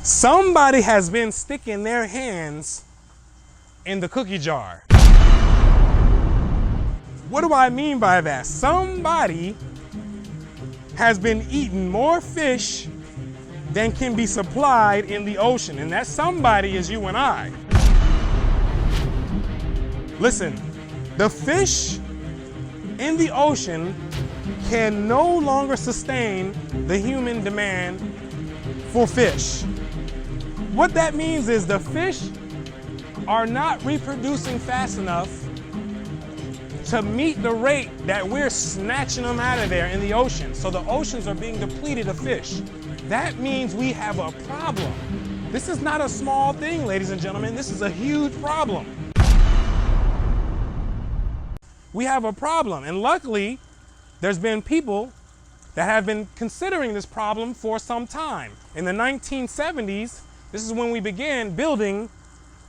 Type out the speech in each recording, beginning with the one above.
Somebody has been sticking their hands in the cookie jar. What do I mean by that? Somebody has been eating more fish than can be supplied in the ocean, and that somebody is you and I. Listen, the fish in the ocean can no longer sustain the human demand for fish. What that means is the fish are not reproducing fast enough to meet the rate that we're snatching them out of there in the ocean. So the oceans are being depleted of fish. That means we have a problem. This is not a small thing, ladies and gentlemen. This is a huge problem. We have a problem, and luckily, there's been people that have been considering this problem for some time. In the 1970s, this is when we began building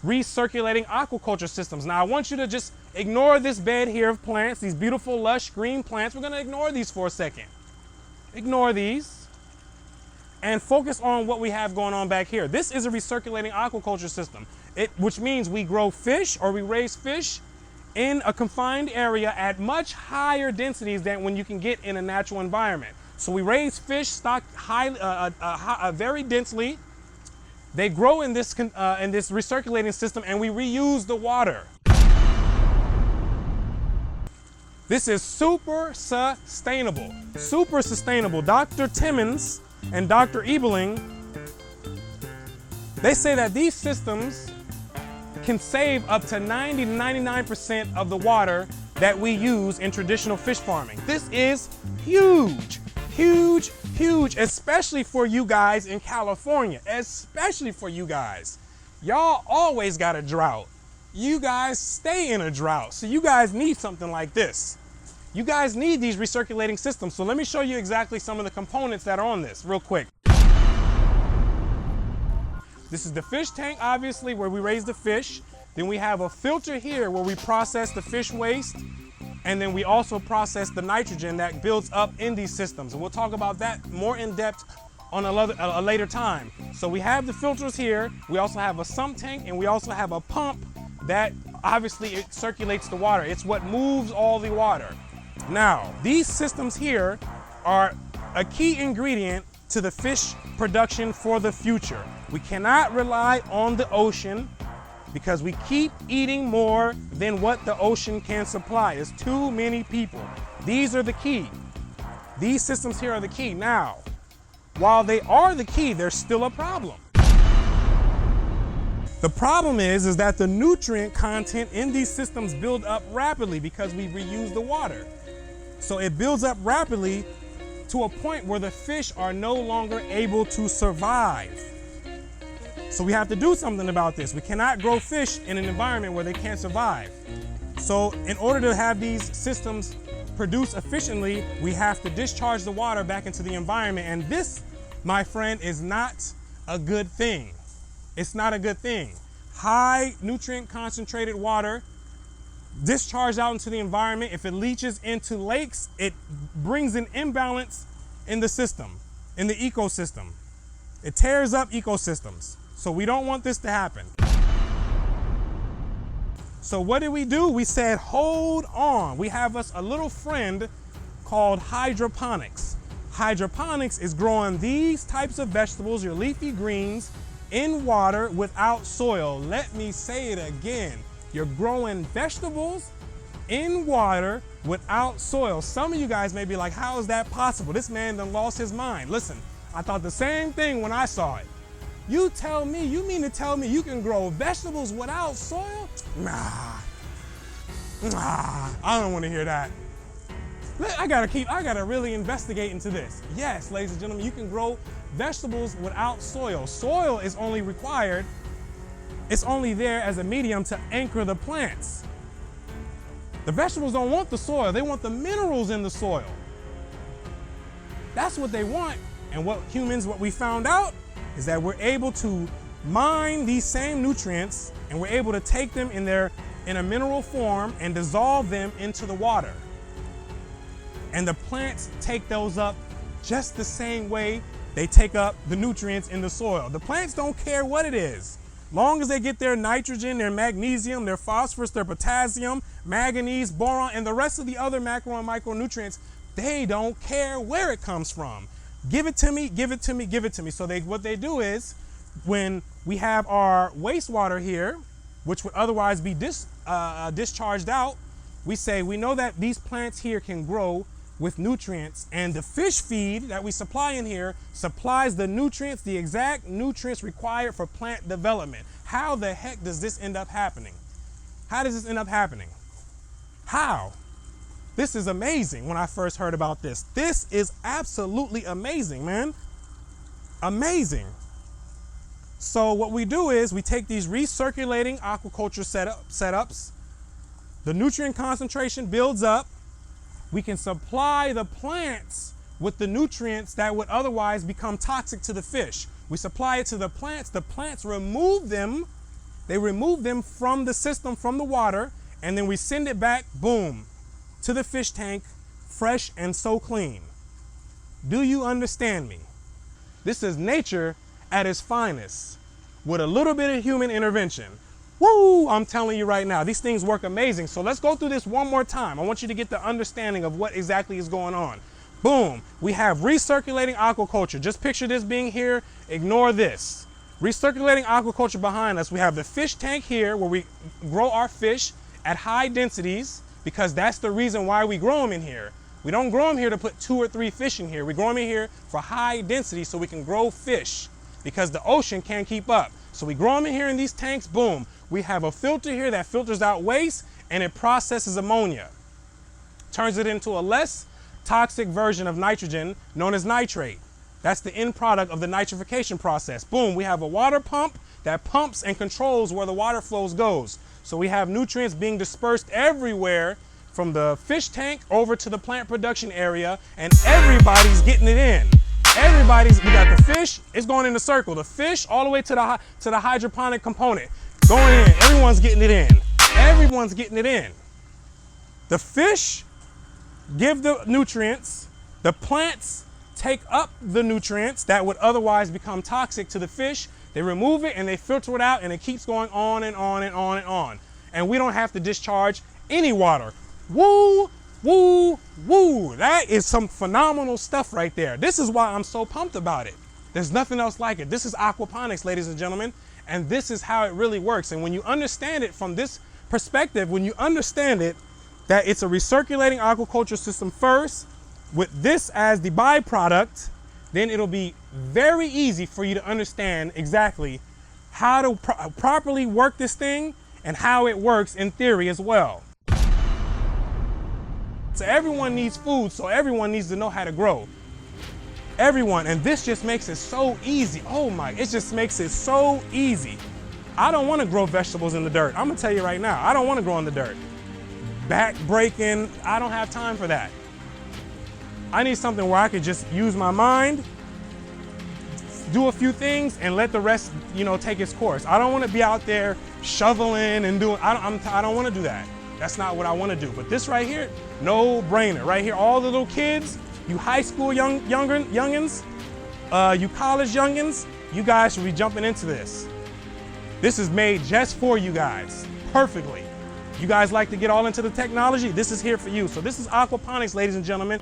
recirculating aquaculture systems. Now, I want you to just ignore this bed here of plants, these beautiful, lush, green plants. We're gonna ignore these for a second. Ignore these and focus on what we have going on back here. This is a recirculating aquaculture system, which means we grow fish or we raise fish in a confined area at much higher densities than when you can get in a natural environment. So we raise fish stocked very densely. They grow in this recirculating system, and we reuse the water. This is super sustainable. Super sustainable. Dr. Timmons and Dr. Ebeling, they say that these systems can save up to 90 to 99% of the water that we use in traditional fish farming. This is huge, huge, huge, especially for you guys in California, especially for you guys. Y'all always got a drought. You guys stay in a drought, so you guys need something like this. You guys need these recirculating systems. So let me show you exactly some of the components that are on this real quick. This is the fish tank, obviously, where we raise the fish. Then we have a filter here where we process the fish waste. And then we also process the nitrogen that builds up in these systems. And we'll talk about that more in depth on a later time. So we have the filters here. We also have a sump tank, and we also have a pump that obviously it circulates the water. It's what moves all the water. Now, these systems here are a key ingredient to the fish production for the future. We cannot rely on the ocean because we keep eating more than what the ocean can supply. It's too many people. These are the key. These systems here are the key. Now, while they are the key, there's still a problem. The problem is that the nutrient content in these systems build up rapidly because we reuse the water. So it builds up rapidly to a point where the fish are no longer able to survive. So we have to do something about this. We cannot grow fish in an environment where they can't survive. So in order to have these systems produce efficiently, we have to discharge the water back into the environment. And this, my friend, is not a good thing. It's not a good thing. High nutrient concentrated water discharged out into the environment, if it leaches into lakes, it brings an imbalance in the system, in the ecosystem. It tears up ecosystems. So we don't want this to happen. So what did we do? We said, hold on. We have us a little friend called hydroponics. Hydroponics is growing these types of vegetables, your leafy greens, in water without soil. Let me say it again. You're growing vegetables in water without soil. Some of you guys may be like, how is that possible? This man done lost his mind. Listen, I thought the same thing when I saw it. You mean to tell me you can grow vegetables without soil? Nah, I don't want to hear that. I gotta really investigate into this. Yes, ladies and gentlemen, you can grow vegetables without soil. Soil is only required, it's only there as a medium to anchor the plants. The vegetables don't want the soil, they want the minerals in the soil. That's what they want. And what we found out is that we're able to mine these same nutrients, and we're able to take them in a mineral form and dissolve them into the water. And the plants take those up just the same way they take up the nutrients in the soil. The plants don't care what it is. Long as they get their nitrogen, their magnesium, their phosphorus, their potassium, manganese, boron, and the rest of the other macro and micronutrients, they don't care where it comes from. Give it to me, give it to me, give it to me. So what they do is, when we have our wastewater here, which would otherwise be discharged out, we say, we know that these plants here can grow with nutrients, and the fish feed that we supply in here supplies the nutrients, the exact nutrients required for plant development. How the heck does this end up happening? How does this end up happening? How? This is amazing when I first heard about this. This is absolutely amazing, man. Amazing. So what we do is we take these recirculating aquaculture setups, the nutrient concentration builds up, we can supply the plants with the nutrients that would otherwise become toxic to the fish. We supply it to the plants remove them, they remove them from the system, from the water, and then we send it back, boom, to the fish tank, fresh and so clean. Do you understand me? This is nature at its finest, with a little bit of human intervention. Woo, I'm telling you right now, these things work amazing. So let's go through this one more time. I want you to get the understanding of what exactly is going on. Boom, we have recirculating aquaculture. Just picture this being here, ignore this. Recirculating aquaculture behind us, we have the fish tank here where we grow our fish at high densities, because that's the reason why we grow them in here. We don't grow them here to put 2 or 3 fish in here. We grow them in here for high density so we can grow fish, because the ocean can't keep up. So we grow them in here in these tanks, boom. We have a filter here that filters out waste, and it processes ammonia. Turns it into a less toxic version of nitrogen known as nitrate. That's the end product of the nitrification process. Boom, we have a water pump that pumps and controls where the water flows goes. So we have nutrients being dispersed everywhere from the fish tank over to the plant production area, and everybody's getting it in. We got the fish, it's going in the circle. The fish all the way to the hydroponic component. Going in, everyone's getting it in. Everyone's getting it in. The fish give the nutrients, the plants take up the nutrients that would otherwise become toxic to the fish. They remove it and they filter it out, and it keeps going on and on and on and on. And we don't have to discharge any water. Woo, woo, woo. That is some phenomenal stuff right there. This is why I'm so pumped about it. There's nothing else like it. This is aquaponics, ladies and gentlemen. And this is how it really works. And when you understand it from this perspective, when you understand it, that it's a recirculating aquaculture system first, with this as the byproduct, then it'll be very easy for you to understand exactly how to properly work this thing and how it works in theory as well. So everyone needs food, so everyone needs to know how to grow. Everyone, and this just makes it so easy. Oh my, it just makes it so easy. I don't want to grow vegetables in the dirt. I'm gonna tell you right now, I don't want to grow in the dirt. Back breaking, I don't have time for that. I need something where I could just use my mind, do a few things, and let the rest, take its course. I don't want to be out there shoveling and doing, I don't want to do that. That's not what I want to do. But this right here, no brainer. Right here, all the little kids, you high school youngins, you college youngins, you guys should be jumping into this. This is made just for you guys, perfectly. You guys like to get all into the technology? This is here for you. So this is aquaponics, ladies and gentlemen.